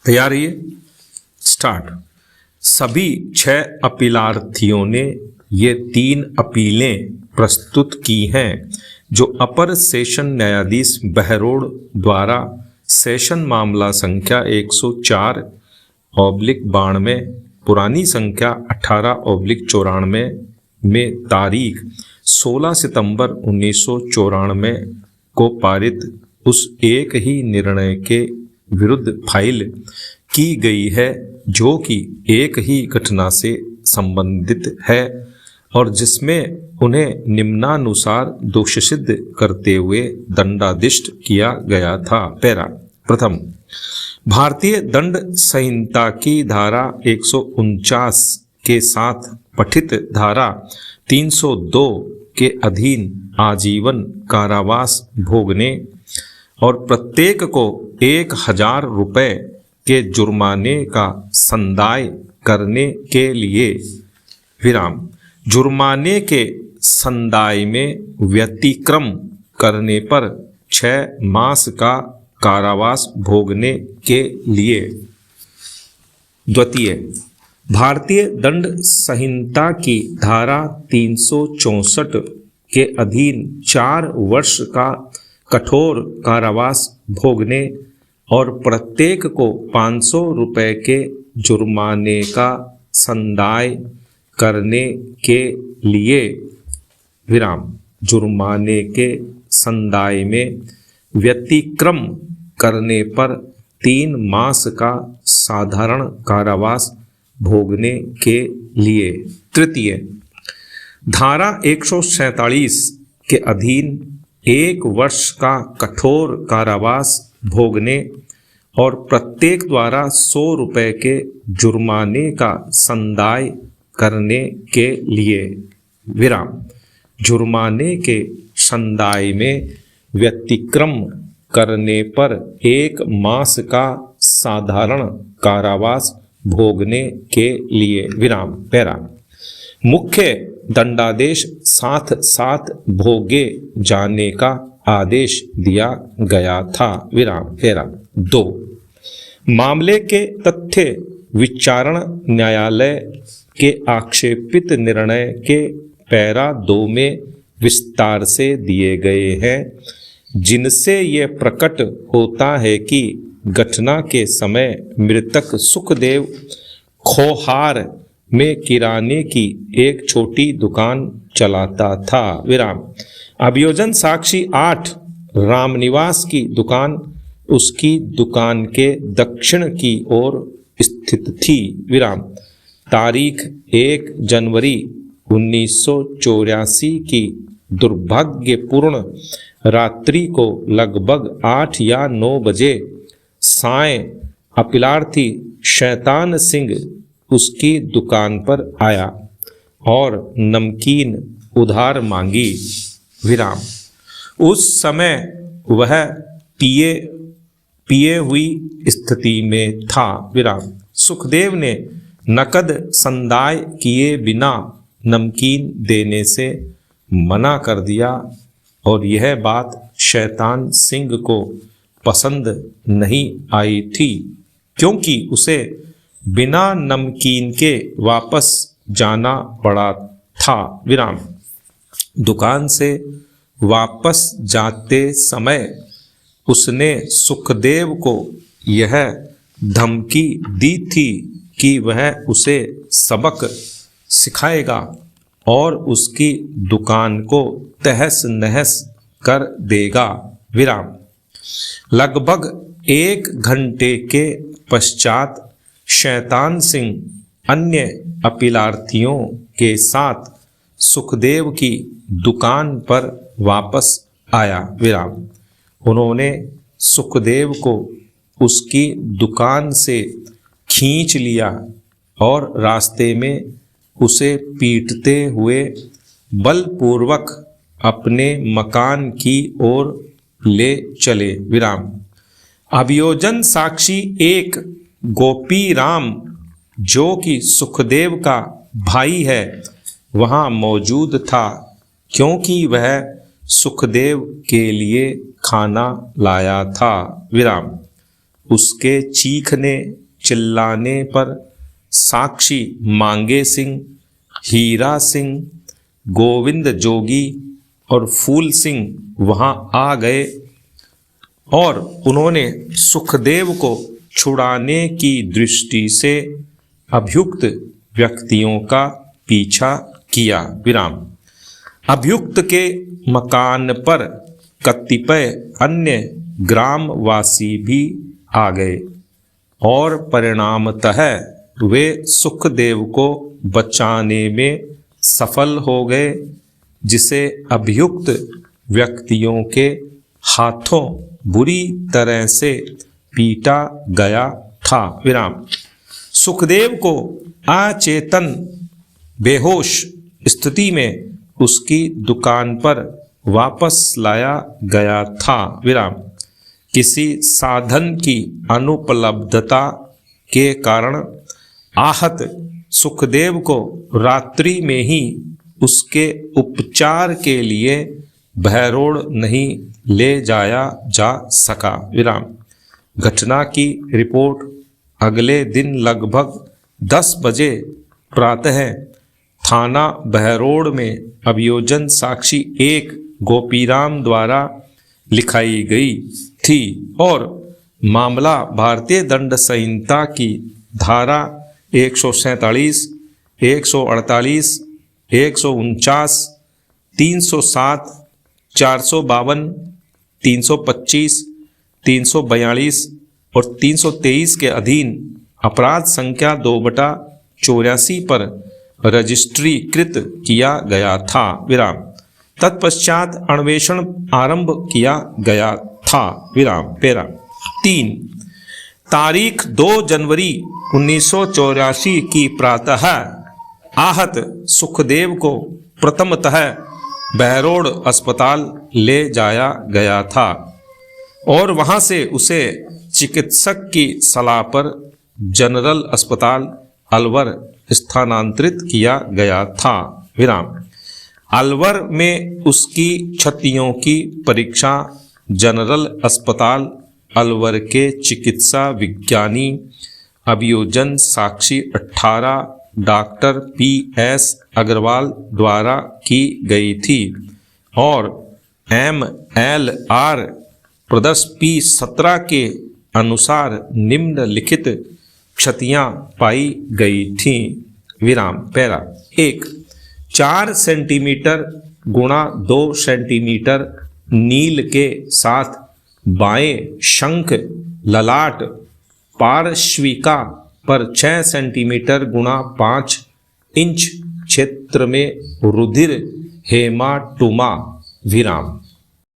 तैयार है? स्टार्ट। सभी 6 अपीलार्थियों ने ये 3 अपीलें प्रस्तुत की हैं जो अपर सेशन न्यायाधीश बहरोड़ द्वारा सेशन मामला संख्या 104/92 पुरानी संख्या 18/94 में तारीख 16 सितंबर 1994 को पारित उस एक ही निर्णय के विरुद्ध फाइल की गई है जो कि एक ही घटना से संबंधित है और जिसमें उन्हें निम्नानुसार दोषसिद्ध करते हुए दंडाधिष्ट किया गया था। पैरा प्रथम, भारतीय दंड संहिता की धारा 149 के साथ पठित धारा 302 के अधीन आजीवन कारावास भोगने और प्रत्येक को 1000 रुपये के जुर्माने का संदाय करने के लिए विराम जुर्माने के संदाय में व्यतिक्रम करने पर 6 मास का कारावास भोगने के लिए। द्वितीय, भारतीय दंड संहिता की धारा 364 के अधीन 4 वर्ष का कठोर कारावास भोगने और प्रत्येक को 500 रुपये के जुर्माने का संदाय करने के लिए विराम जुर्माने के संदाय में व्यतिक्रम करने पर 3 मास का साधारण कारावास भोगने के लिए। तृतीय, धारा 147 के अधीन 1 वर्ष का कठोर कारावास भोगने और प्रत्येक द्वारा 100 रुपये के जुर्माने का संदाय करने के लिए विराम जुर्माने के संदाय में व्यतिक्रम करने पर 1 मास का साधारण कारावास भोगने के लिए विराम। पैरा मुख्य दंडादेश साथ साथ भोगे जाने का आदेश दिया गया था विराम। पैरा 2, मामले के तथ्य विचारण न्यायालय के आक्षेपित निर्णय के पैरा 2 में विस्तार से दिए गए हैं जिनसे ये प्रकट होता है कि घटना के समय मृतक सुखदेव खोहार में किराने की एक छोटी दुकान चलाता था विराम अभियोजन साक्षी 8 रामनिवास की दुकान उसकी दुकान के दक्षिण की ओर स्थित थी विराम तारीख 1 जनवरी 1984 की दुर्भाग्यपूर्ण रात्रि को लगभग 8 या 9 बजे साय अपीलार्थी शैतान सिंह उसकी दुकान पर आया और नमकीन उधार मांगी विराम उस समय वह पिए हुई स्थिति में था विराम सुखदेव ने नकद संदाय किए बिना नमकीन देने से मना कर दिया और यह बात शैतान सिंह को पसंद नहीं आई थी क्योंकि उसे बिना नमकीन के वापस जाना पड़ा था विराम दुकान से वापस जाते समय उसने सुखदेव को यह धमकी दी थी कि वह उसे सबक सिखाएगा और उसकी दुकान को तहस नहस कर देगा विराम लगभग 1 घंटे के पश्चात शैतान सिंह अन्य अपीलार्थियों के साथ सुखदेव की दुकान पर वापस आया विराम उन्होंने सुखदेव को उसकी दुकान से खींच लिया और रास्ते में उसे पीटते हुए बलपूर्वक अपने मकान की ओर ले चले विराम अभियोजन साक्षी 1 गोपी राम जो कि सुखदेव का भाई है वहाँ मौजूद था क्योंकि वह सुखदेव के लिए खाना लाया था विराम उसके चीखने चिल्लाने पर साक्षी मांगे सिंह, हीरा सिंह, गोविंद जोगी और फूल सिंह वहां आ गए और उन्होंने सुखदेव को छुड़ाने की दृष्टि से अभियुक्त व्यक्तियों का पीछा किया। विराम। अभियुक्त के मकान पर कतिपय अन्य ग्रामवासी भी आ गए और परिणामतः वे सुखदेव को बचाने में सफल हो गए, जिसे अभियुक्त व्यक्तियों के हाथों बुरी तरह से पीटा गया था। विराम। सुखदेव को अचेतन बेहोश स्थिति में उसकी दुकान पर वापस लाया गया था। विराम। किसी साधन की अनुपलब्धता के कारण आहत सुखदेव को रात्रि में ही उसके उपचार के लिए बहरोड़ नहीं ले जाया जा सका। विराम। घटना की रिपोर्ट अगले दिन लगभग 10 बजे प्रातः थाना बहरोड़ में अभियोजन साक्षी 1 गोपीराम द्वारा लिखाई गई थी और मामला भारतीय दंड संहिता की धारा 147, 148, 149, 307, 452, 325, 342 और 323 के अधीन अपराध संख्या 2/84 पर रजिस्ट्रीकृत किया गया था। विराम। तत्पश्चात अन्वेषण आरंभ किया गया था। विराम। पैरा 3 तारीख 2 जनवरी 1984 की प्रातः आहत सुखदेव को प्रथमतः बहरोड़ अस्पताल ले जाया गया था और वहां से उसे चिकित्सक की सलाह पर जनरल अस्पताल अलवर स्थानांतरित किया गया था। विराम। अलवर में उसकी क्षतियों की परीक्षा जनरल अस्पताल अलवर के चिकित्सा विज्ञानी अभियोजन साक्षी 18 डॉक्टर PS अग्रवाल द्वारा की गई थी और MLR प्रदर्श P17 के अनुसार निम्नलिखित क्षतियां पाई गई थीं। विराम। पैरा 1 4 सेंटीमीटर गुणा 2 सेंटीमीटर नील के साथ बाएं शंख ललाट पार्श्विका पर 6 सेंटीमीटर गुणा 5 इंच क्षेत्र में रुधिर हेमाटोमा। विराम।